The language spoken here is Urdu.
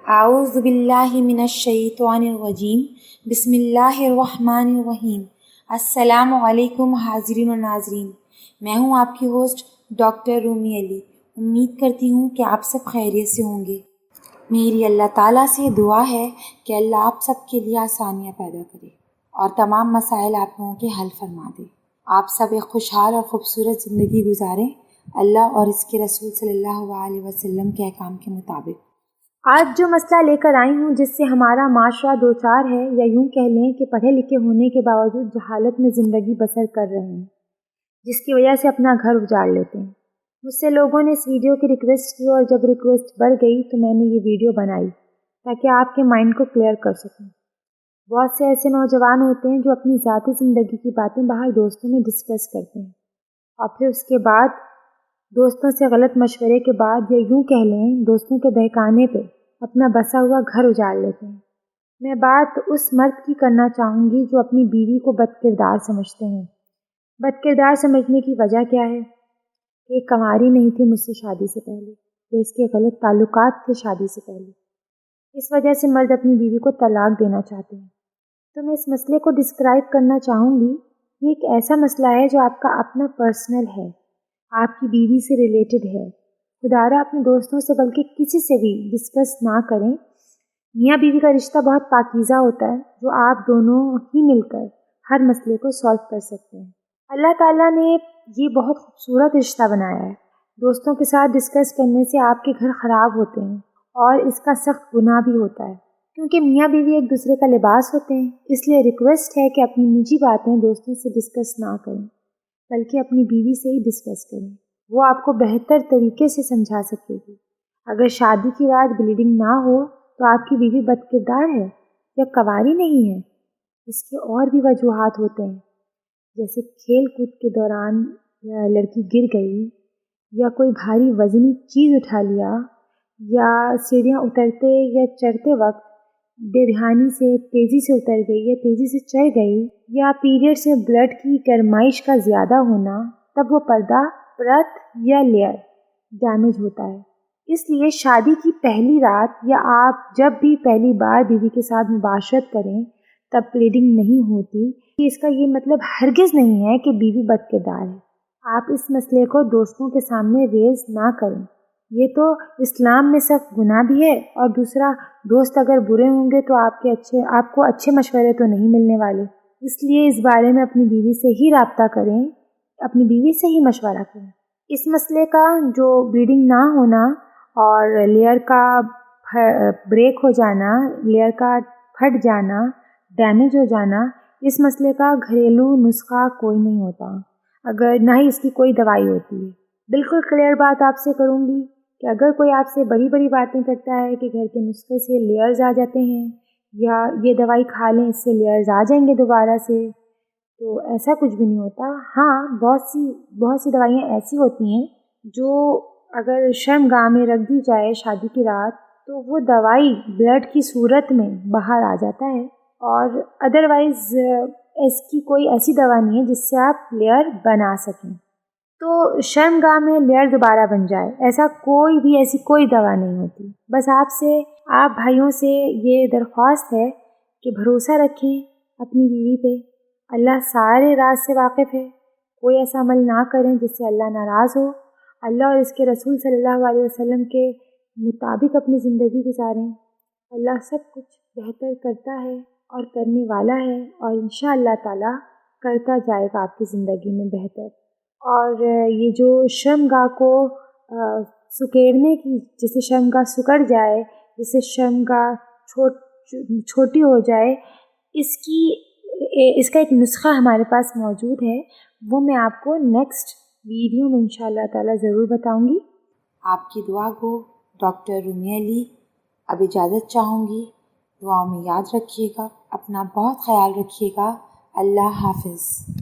اعوذ باللہ من الشیطان الرجیم بسم اللہ الرحمن الرحیم۔ السلام علیکم حاضرین و ناظرین، میں ہوں آپ کی ہوسٹ ڈاکٹر رومی علی۔ امید کرتی ہوں کہ آپ سب خیریت سے ہوں گے۔ میری اللہ تعالیٰ سے دعا ہے کہ اللہ آپ سب کے لیے آسانیاں پیدا کرے اور تمام مسائل آپ لوگوں کے حل فرما دے۔ آپ سب ایک خوشحال اور خوبصورت زندگی گزاریں اللہ اور اس کے رسول صلی اللہ علیہ وسلم کے احکام کے مطابق۔ آج جو مسئلہ لے کر آئی ہوں، جس سے ہمارا معاشرہ دوچار ہے، یا یوں کہہ لیں کہ پڑھے لکھے ہونے کے باوجود جہالت میں زندگی بسر کر رہے ہیں، جس کی وجہ سے اپنا گھر اجاڑ لیتے ہیں۔ مجھ سے لوگوں نے اس ویڈیو کی ریکویسٹ کی، اور جب ریکویسٹ بڑھ گئی تو میں نے یہ ویڈیو بنائی تاکہ آپ کے مائنڈ کو کلیئر کر سکوں۔ بہت سے ایسے نوجوان ہوتے ہیں جو اپنی ذاتی زندگی کی باتیں باہر دوستوں میں ڈسکس کرتے ہیں، اور پھر اس کے بعد دوستوں سے غلط مشورے کے بعد، یا یوں کہہ لیں دوستوں کے بہکانے پہ، اپنا بسا ہوا گھر اجاڑ لیتے ہیں۔ میں بات اس مرد کی کرنا چاہوں گی جو اپنی بیوی کو بد کردار سمجھتے ہیں۔ بد کردار سمجھنے کی وجہ کیا ہے؟ ایک کنواری نہیں تھی مجھ سے شادی سے پہلے، یا اس کے غلط تعلقات تھے شادی سے پہلے۔ اس وجہ سے مرد اپنی بیوی کو طلاق دینا چاہتے ہیں۔ تو میں اس مسئلے کو ڈسکرائب کرنا چاہوں گی۔ یہ ایک ایسا مسئلہ ہے جو آپ کا اپنا پرسنل ہے، آپ کی بیوی سے ریلیٹڈ ہے۔ خدارا اپنے دوستوں سے بلکہ کسی سے بھی ڈسکس نہ کریں۔ میاں بیوی کا رشتہ بہت پاکیزہ ہوتا ہے، جو آپ دونوں ہی مل کر ہر مسئلے کو سالو کر سکتے ہیں۔ اللہ تعالیٰ نے یہ بہت خوبصورت رشتہ بنایا ہے۔ دوستوں کے ساتھ ڈسکس کرنے سے آپ کے گھر خراب ہوتے ہیں، اور اس کا سخت گناہ بھی ہوتا ہے، کیونکہ میاں بیوی ایک دوسرے کا لباس ہوتے ہیں۔ اس لیے ریکویسٹ ہے کہ اپنی نجی باتیں دوستوں سے ڈسکس نہ کریں، بلکہ اپنی بیوی سے ہی ڈسکس کریں۔ وہ آپ کو بہتر طریقے سے سمجھا سکے گی۔ اگر شادی کی رات بلیڈنگ نہ ہو تو آپ کی بیوی بد کردار ہے یا کنواری نہیں ہے۔ اس کے اور بھی وجوہات ہوتے ہیں، جیسے کھیل کود کے دوران لڑکی گر گئی، یا کوئی بھاری وزنی چیز اٹھا لیا، یا سیڑھیاں اترتے یا چڑھتے وقت بے دھیانی سے تیزی سے اتر گئی یا تیزی سے چڑھ گئی، یا پیریڈس میں بلڈ کی گرمائش کا زیادہ ہونا، تب وہ پردہ، پرت یا لیئر ڈیمیج ہوتا ہے۔ اس لیے شادی کی پہلی رات، یا آپ جب بھی پہلی بار بیوی کے ساتھ مباشرت کریں تب بلیڈنگ نہیں ہوتی، اس کا یہ مطلب ہرگز نہیں ہے کہ بیوی بد کردار ہے۔ آپ اس مسئلے کو دوستوں کے سامنے ریز نہ کریں، یہ تو اسلام میں سخت گناہ بھی ہے، اور دوسرا، دوست اگر برے ہوں گے تو آپ کو اچھے مشورے تو نہیں ملنے والے۔ اس لیے اس بارے میں اپنی بیوی سے ہی رابطہ کریں، اپنی بیوی سے ہی مشورہ کریں۔ اس مسئلے کا جو بلیڈنگ نہ ہونا اور لیئر کا بریک ہو جانا، لیئر کا پھٹ جانا، ڈیمیج ہو جانا، اس مسئلے کا گھریلو نسخہ کوئی نہیں ہوتا، نہ ہی اس کی کوئی دوائی ہوتی ہے۔ بالکل کلیئر بات آپ سے کروں گی کہ اگر کوئی آپ سے بڑی بڑی باتیں کرتا ہے کہ گھر کے نسخے سے لیئرز آ جاتے ہیں، یا یہ دوائی کھا لیں اس سے لیئرز آ جائیں گے دوبارہ سے، تو ایسا کچھ بھی نہیں ہوتا۔ ہاں، بہت سی دوائیاں ایسی ہوتی ہیں جو اگر شرمگاہ میں رکھ دی جائے شادی کی رات، تو وہ دوائی بلڈ کی صورت میں باہر آ جاتا ہے، اور ادروائز اس کی کوئی ایسی دوا نہیں ہے جس سے آپ لیئر بنا سکیں۔ تو شرمگاہ میں لیئر دوبارہ بن جائے، ایسی کوئی دوا نہیں ہوتی۔ بس آپ بھائیوں سے یہ درخواست ہے کہ بھروسہ رکھیں اپنی بیوی پہ۔ اللہ سارے راز سے واقف ہے۔ کوئی ایسا عمل نہ کریں جس سے اللہ ناراض ہو۔ اللہ اور اس کے رسول صلی اللہ علیہ وسلم کے مطابق اپنی زندگی گزاریں۔ اللہ سب کچھ بہتر کرتا ہے اور کرنے والا ہے، اور انشاءاللہ تعالیٰ کرتا جائے گا آپ کی زندگی میں بہتر۔ اور یہ جو شرمگاہ کو سکیڑنے کی، جسے شرمگاہ سکڑ جائے، جسے شرمگاہ چھوٹی ہو جائے، اس کا ایک نسخہ ہمارے پاس موجود ہے، وہ میں آپ کو نیکسٹ ویڈیو میں انشاءاللہ تعالیٰ ضرور بتاؤں گی۔ آپ کی دعا کو ڈاکٹر رومی علی اب اجازت چاہوں گی۔ دعاؤں میں یاد رکھیے گا، اپنا بہت خیال رکھیے گا۔ اللہ حافظ۔